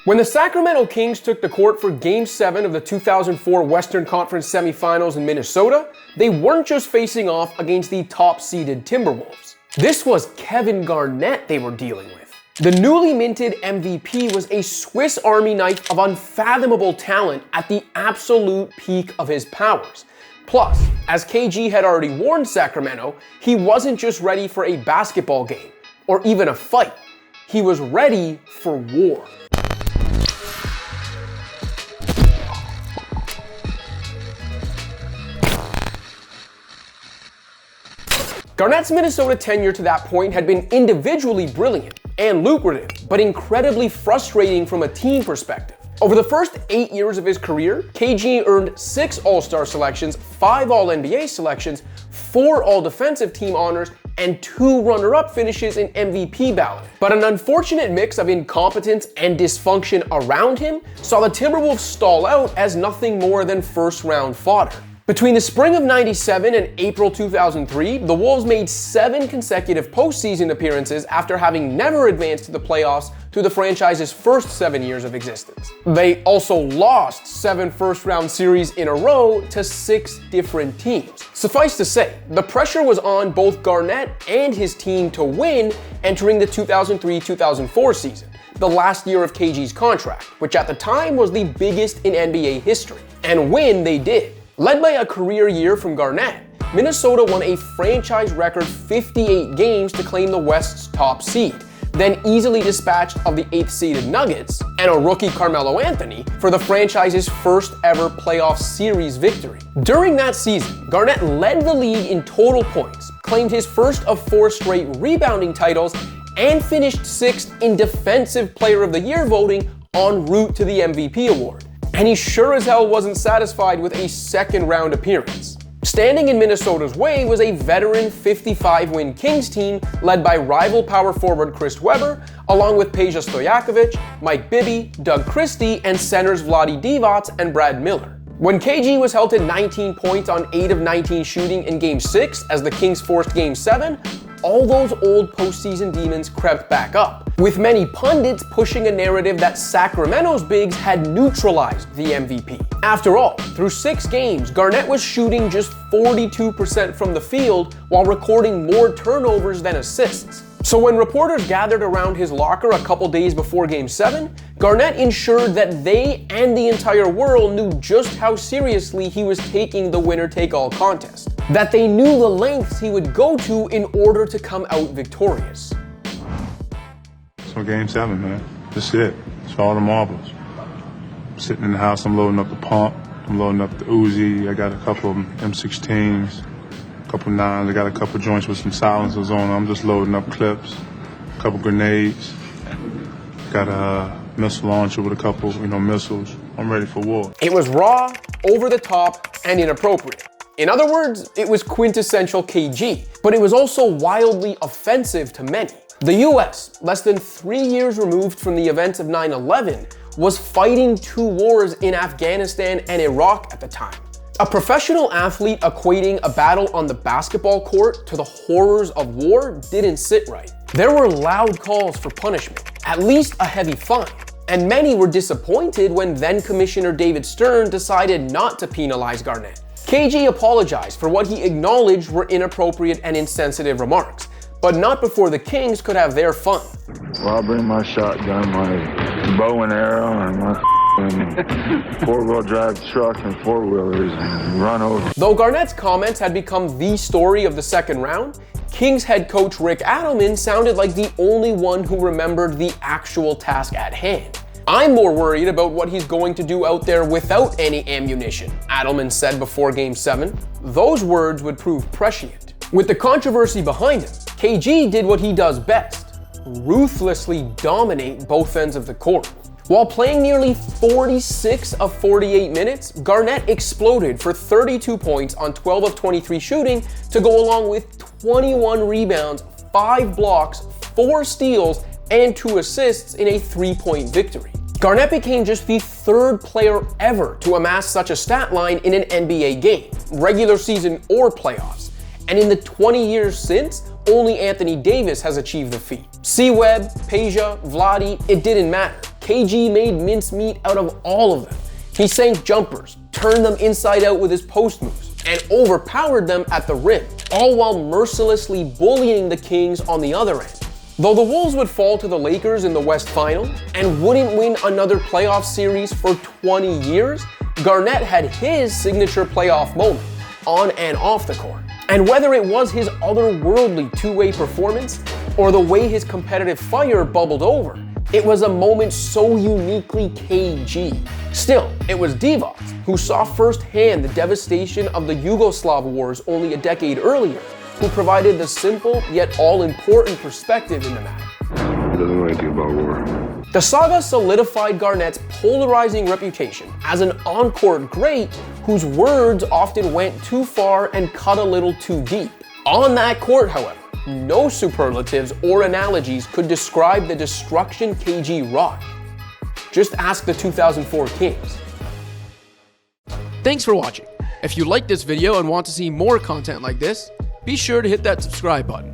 When the Sacramento Kings took the court for Game 7 of the 2004 Western Conference semifinals in Minnesota, they weren't just facing off against the top-seeded Timberwolves. This was Kevin Garnett they were dealing with. The newly minted MVP was a Swiss Army knife of unfathomable talent at the absolute peak of his powers. Plus, as KG had already warned Sacramento, he wasn't just ready for a basketball game, or even a fight. He was ready for war. Garnett's Minnesota tenure to that point had been individually brilliant and lucrative, but incredibly frustrating from a team perspective. Over the first 8 years of his career, KG earned 6 All-Star selections, 5 All-NBA selections, 4 All-Defensive Team honors, and 2 runner-up finishes in MVP balloting. But an unfortunate mix of incompetence and dysfunction around him saw the Timberwolves stall out as nothing more than first-round fodder. Between the spring of '97 and April 2003, the Wolves made 7 consecutive postseason appearances after having never advanced to the playoffs through the franchise's first 7 years of existence. They also lost 7 first-round series in a row to 6 different teams. Suffice to say, the pressure was on both Garnett and his team to win entering the 2003-2004 season, the last year of KG's contract, which at the time was the biggest in NBA history. And win they did. Led by a career year from Garnett, Minnesota won a franchise record 58 games to claim the West's top seed, then easily dispatched of the 8th-seeded Nuggets and a rookie Carmelo Anthony for the franchise's first ever playoff series victory. During that season, Garnett led the league in total points, claimed his first of 4 straight rebounding titles, and finished 6th in Defensive Player of the Year voting en route to the MVP award. And he sure as hell wasn't satisfied with a second-round appearance. Standing in Minnesota's way was a veteran 55-win Kings team led by rival power forward Chris Webber, along with Peja Stojakovic, Mike Bibby, Doug Christie, and centers Vlade Divac and Brad Miller. When KG was held to 19 points on 8 of 19 shooting in Game 6 as the Kings forced Game 7, all those old postseason demons crept back up, with many pundits pushing a narrative that Sacramento's bigs had neutralized the MVP. After all, through 6 games, Garnett was shooting just 42% from the field while recording more turnovers than assists. So when reporters gathered around his locker a couple days before Game 7, Garnett ensured that they and the entire world knew just how seriously he was taking the winner-take-all contest. That they knew the lengths he would go to in order to come out victorious. So Game 7, man. That's it. It's all the marbles. I'm sitting in the house, I'm loading up the pump, I'm loading up the Uzi, I got a couple of M16s. Couple 9s, I got a couple joints with some silencers on them. I'm just loading up clips, a couple grenades. Got a missile launcher with a couple, missiles. I'm ready for war. It was raw, over the top, and inappropriate. In other words, it was quintessential KG, but it was also wildly offensive to many. The US, less than 3 years removed from the events of 9/11, was fighting 2 wars in Afghanistan and Iraq at the time. A professional athlete equating a battle on the basketball court to the horrors of war didn't sit right. There were loud calls for punishment, at least a heavy fine, and many were disappointed when then-Commissioner David Stern decided not to penalize Garnett. KG apologized for what he acknowledged were inappropriate and insensitive remarks, but not before the Kings could have their fun. Well, I'll bring my shotgun, my bow and arrow, and my four-wheel drive truck and four-wheelers and run over. Though Garnett's comments had become the story of the second round, Kings head coach Rick Adelman sounded like the only one who remembered the actual task at hand. "I'm more worried about what he's going to do out there without any ammunition," Adelman said before Game 7. Those words would prove prescient. With the controversy behind him, KG did what he does best: ruthlessly dominate both ends of the court. While playing nearly 46 of 48 minutes, Garnett exploded for 32 points on 12 of 23 shooting to go along with 21 rebounds, 5 blocks, 4 steals, and 2 assists in a 3-point victory. Garnett became just the 3rd player ever to amass such a stat line in an NBA game, regular season or playoffs. And in the 20 years since, only Anthony Davis has achieved the feat. C-Web, Peja, Vlade, it didn't matter. KG made mincemeat out of all of them. He sank jumpers, turned them inside out with his post moves, and overpowered them at the rim, all while mercilessly bullying the Kings on the other end. Though the Wolves would fall to the Lakers in the West Final and wouldn't win another playoff series for 20 years, Garnett had his signature playoff moment, on and off the court. And whether it was his otherworldly two-way performance or the way his competitive fire bubbled over, it was a moment so uniquely KG. Still, it was Divac who saw firsthand the devastation of the Yugoslav wars only a decade earlier, who provided the simple yet all-important perspective in the matter. He doesn't know anything about war. The saga solidified Garnett's polarizing reputation as an on-court great whose words often went too far and cut a little too deep. On that court, however, no superlatives or analogies could describe the destruction KG wrought. Just ask the 2004 Kings. Thanks for watching. If you liked this video and want to see more content like this, be sure to hit that subscribe button.